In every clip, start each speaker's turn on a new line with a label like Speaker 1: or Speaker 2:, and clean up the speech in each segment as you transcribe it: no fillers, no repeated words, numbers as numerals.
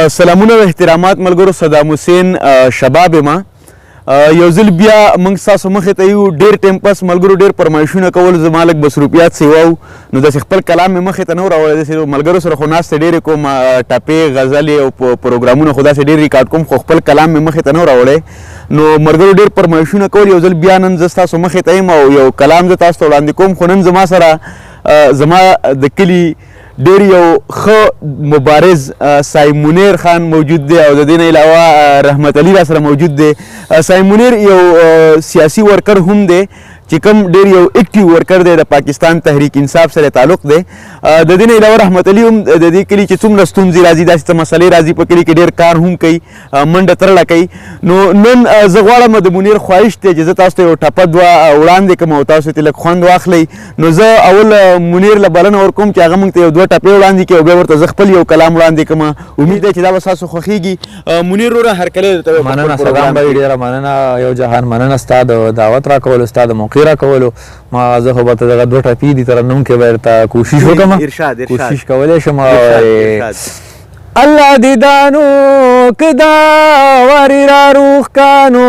Speaker 1: سلامونه او احترامات ملګرو، صدام حسین شباب ما یو ځل بیا موږ ستاسو مخې ته یو. ډېر ټایم پس ملګرو ډېر فرمایشونه کول، زما لږ مصروفیات سیوا وو، نو داسې خپل کلام مې مخې ته نه و راوړی. داسې ملګرو سره خو ناستې ډېرې کوم، ټپې غزلې او پروګرامونه خو داسې ډېر ریکارډ کوم، خو خپل کلام مې مخې ته نه و راوړی. نو ملګرو ډېر فرمایشونه کول، یو ځل بیا نن زه ستاسو مخې ته یم او یو کلام زه تاسو ته وړاندې کوم. خو نن زما سره زما د کلي ډېر یو ښه مبارز صاحب منیر خان موجود دی او د دې نه علاوه رحمت علي را سره موجود دی. صاحب منیر یو سیاسي ورکر هم دی چې کوم ډېر یو اکټیو ورکر دی، د پاکستان تحریک انصاف سره تعلق دی. د دې نه علاوه رحمت علي هم د دې کلي چې څومره ستونزې راځي، داسې څه مسلې راځي په کلي کې، ډېر کار هم کوي، منډه ترړه کوي. نو نن زه غواړم د منیر خواهش دی چې زه تاسو ته یو ټپه دوه وړاندې کړم او تاسو ترې لږ خوند واخلئ. نو زه اول منیر له بلنه ورکوم چې هغه موږ ته یو دوه ټپې وړاندې کړي او بیا ورته زه خپل یو کلام وړاندې کړم. امید دی چې دا به ستاسو خوښېږي. منیر وروره هرکلی درته
Speaker 2: مننه، سلام به ډېره مننه، یو جهان مننه ستا د دعوت راکولو، ستا د موقع راکولو. ما زه خو به ته دغه دوه ټپې دي ترنم کې به درته کوشش وکړم، کوشش کولی شم. الله دې دانو که دا وارې را روښکانو،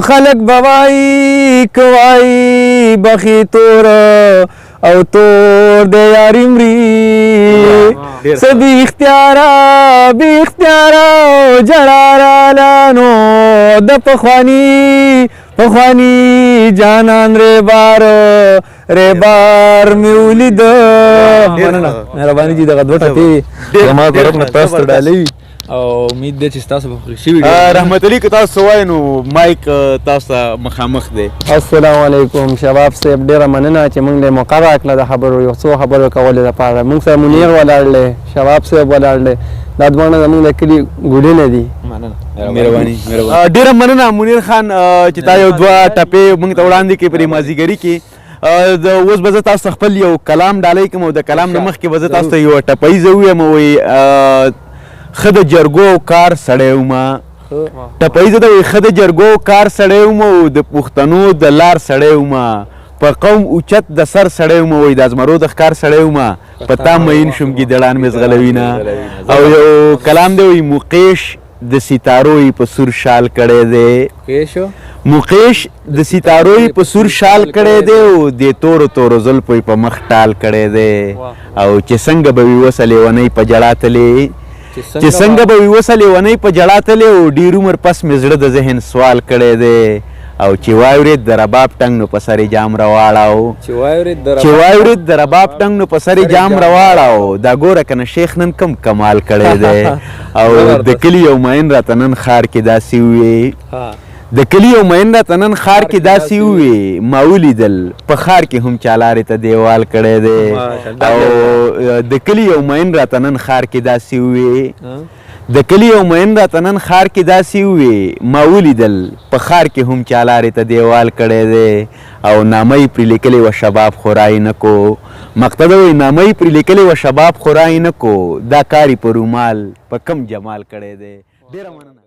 Speaker 2: خلک به وایي که وایي بخې توره او تور د یاري مري، څه بې اختیاره بې اختیاره جړا رالانو، د پخواني جانان ریبار مې ولیده. مننه، مهرباني دي دغه دوه ټپې زما ګروپ نه تاسو ته ډالۍ او امید دی چې ستاسو به خوښ شوي.
Speaker 1: رحمت علي که تاسو څه وایئ نو مایک تاسو ته مخامخ دی.
Speaker 3: السلام علیکم شباب صاحب، ډېره مننه چې موږ له موقع راکړه د خبرو یو څو خبرو کولو لپاره. موږ سره منیر ولاړ دی، شباب صاحب ولاړ دی، دا دواړه زموږ د کلي ګوډونه دي.
Speaker 1: مهرباني ډېره مننه منیر خان چې تا یو دوه ټپې موږ ته وړاندې کړې په دې مازدیګري کې. اوس به زه تاسو ته خپل یو کلام ډالۍ کوم او د کلام نه مخکې به زه تاسو ته یوه ټپیزه ووایم. وایي ښه د جرګو کار سړی ومه، ټپیزه ده، وایي ښه د جرګو کار سړی ومه او د پښتنو د لار سړی ومه، په قوم اوچت د سر سړی ومه، وایي د زمرو د ښکار سړی ومه، په تا مین شوم ګیدړان مې ځغلوینه. او یو کلام دی، وایي مقیش د ستاروی په سور شال کړی دی، مقیش د ستاروی په سور شال کړی دی او د تورو تورو زلفو په مخ ټال کړی دی. او چې څنګه به وي وسه لیونۍ په جړا تلې، چې څنګه به وي وسه لیونۍ په جړا تلې، او ډېر عمر پس مې زړه د ذهن سوال کړی دی. او چې واورېد د رباب ټنګ نو په سر یې جام راواړاو، چې واورېد د رباب ټنګ نو په سر یې جام راواړاو، دا ګوره که نه شیخ نن کم کمال کړی دی. او د کلي یو مین راته نن ښار کې داسې ووې، د کلي یو مین راته نن ښار کې داسې ووې، ما ولیدل په ښار کې هم چا لارې ته دیوال کړی دی. او د کلي یو مین راته نن ښار کې داسې ووې، د کلي یو مین راته نن ښار کې داسې ووې، ما ولیدل په ښار کې هم چا لارې ته دیوال کړی دی. او نامه یې پرې لیکلې وه شباب خورای نه کو، مقصد وایي نامه یې پرې لیکلې وه شباب خورای نه کو، دا کار یې په رومال په کم جمال کړی دی. ډېره مننه.